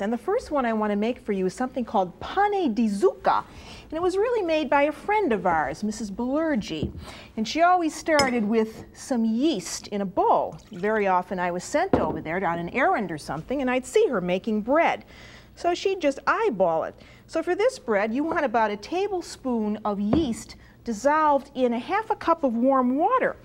And the first one I want to make for you is something called pane di zucca. And it was really made by a friend of ours, Mrs. Belurgi. And she always started with some yeast in a bowl. Very often I was sent over there on an errand or something, and I'd see her making bread. So she'd just eyeball it. So for this bread, you want about a tablespoon of yeast dissolved in a half a cup of warm water.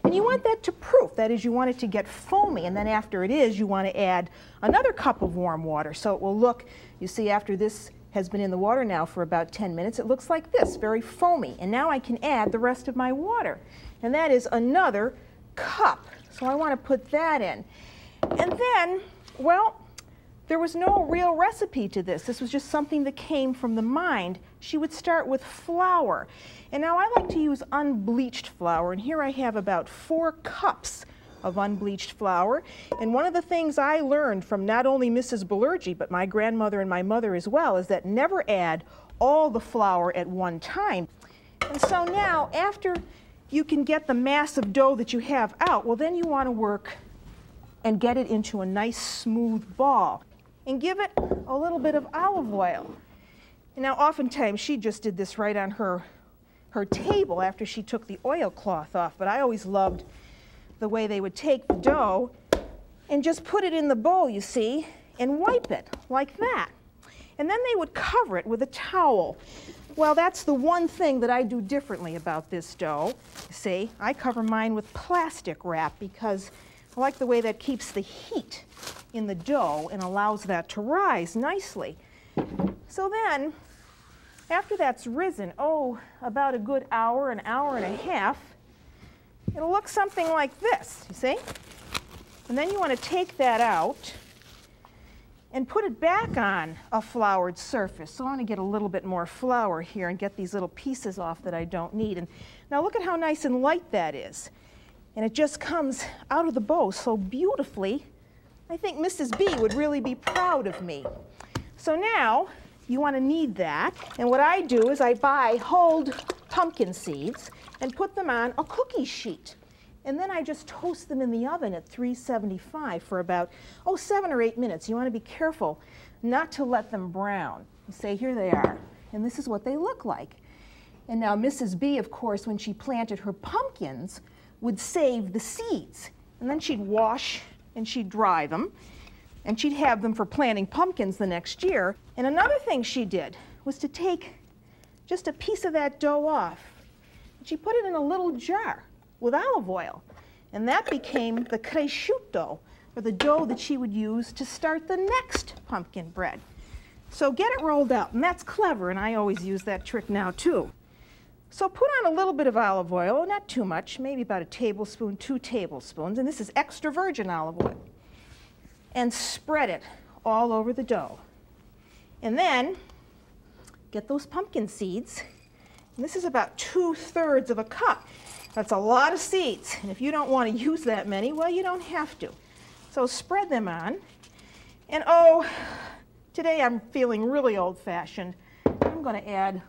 And you want that to proof. That is, you want it to get foamy, and then after it is, you want to add another cup of warm water. So it will look, you see, after this has been in the water now for about 10 minutes, it looks like this, very foamy. And now I can add the rest of my water. And that is another cup. So I want to put that in. And then, well, there was no real recipe to this. This was just something that came from the mind. She would start with flour. And now I like to use unbleached flour, and here I have about 4 cups of unbleached flour. And one of the things I learned from not only Mrs. Belurgi, but my grandmother and my mother as well, is that never add all the flour at one time. And so now, after you can get the mass of dough that you have out, well, then you want to work and get it into a nice smooth ball. And give it a little bit of olive oil. And now oftentimes she just did this right on her table after she took the oilcloth off, but I always loved the way they would take the dough and just put it in the bowl, you see, and wipe it like that. And then they would cover it with a towel. Well, that's the one thing that I do differently about this dough. See, I cover mine with plastic wrap because I like the way that keeps the heat in the dough and allows that to rise nicely. So then, after that's risen, about a good hour, an hour and a half, it'll look something like this, you see? And then you want to take that out and put it back on a floured surface. So I want to get a little bit more flour here and get these little pieces off that I don't need. And now look at how nice and light that is. And it just comes out of the bowl so beautifully. I think Mrs. B would really be proud of me. So now you want to knead that. And what I do is I buy hulled pumpkin seeds and put them on a cookie sheet. And then I just toast them in the oven at 375 for about, 7 or 8 minutes. You want to be careful not to let them brown. You say, here they are. And this is what they look like. And now Mrs. B, of course, when she planted her pumpkins, would save the seeds. And then she'd wash and she'd dry them. And she'd have them for planting pumpkins the next year. And another thing she did was to take just a piece of that dough off. And she put it in a little jar with olive oil. And that became the cresciuto, or the dough that she would use to start the next pumpkin bread. So get it rolled out, and that's clever, and I always use that trick now too. So put on a little bit of olive oil, not too much, maybe about a tablespoon, 2 tablespoons, and this is extra virgin olive oil. And spread it all over the dough. And then get those pumpkin seeds, and this is about 2/3 of a cup. That's a lot of seeds, and if you don't want to use that many, well, you don't have to. So spread them on, and today I'm feeling really old-fashioned. I'm going to add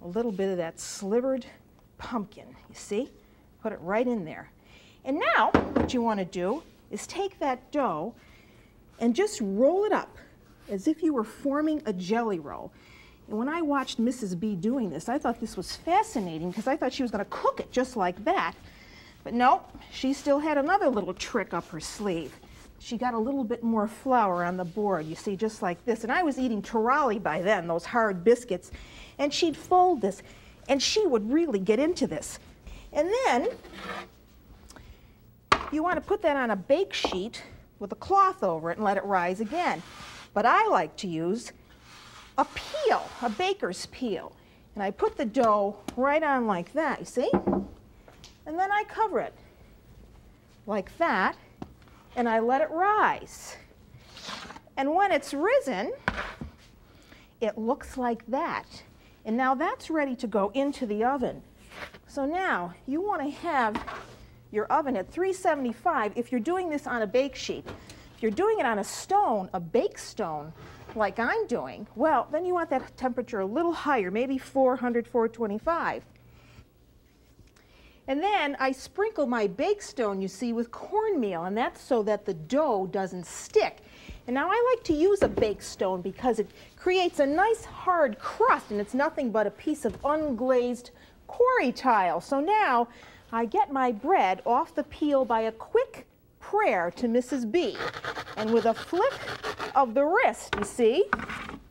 a little bit of that slivered pumpkin, you see? Put it right in there. And now what you want to do is take that dough and just roll it up as if you were forming a jelly roll. And when I watched Mrs. B doing this, I thought this was fascinating because I thought she was going to cook it just like that. But no, she still had another little trick up her sleeve. She got a little bit more flour on the board, you see, just like this. And I was eating Torali by then, those hard biscuits. And she'd fold this, and she would really get into this. And then you want to put that on a bake sheet with a cloth over it and let it rise again. But I like to use a peel, a baker's peel. And I put the dough right on like that, you see? And then I cover it like that, and I let it rise. And when it's risen, it looks like that. And now that's ready to go into the oven. So now you want to have your oven at 375 if you're doing this on a bake sheet. If you're doing it on a stone, a bake stone, like I'm doing, well, then you want that temperature a little higher, maybe 400, 425. And then I sprinkle my bake stone, you see, with cornmeal, and that's so that the dough doesn't stick. And now I like to use a bake stone because it creates a nice hard crust, and it's nothing but a piece of unglazed quarry tile. So now I get my bread off the peel by a quick prayer to Mrs. B. And with a flick of the wrist, you see,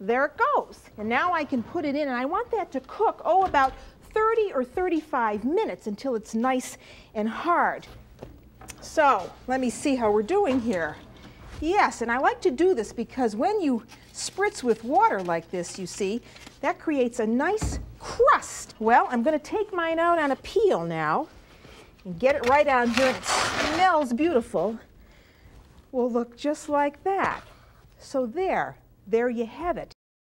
there it goes. And now I can put it in, and I want that to cook, about 30 or 35 minutes until it's nice and hard. So let me see how we're doing here. Yes, and I like to do this because when you spritz with water like this, you see, that creates a nice crust. Well, I'm going to take mine out on a peel now and get it right on here. It smells beautiful. Will look just like that. So there you have it.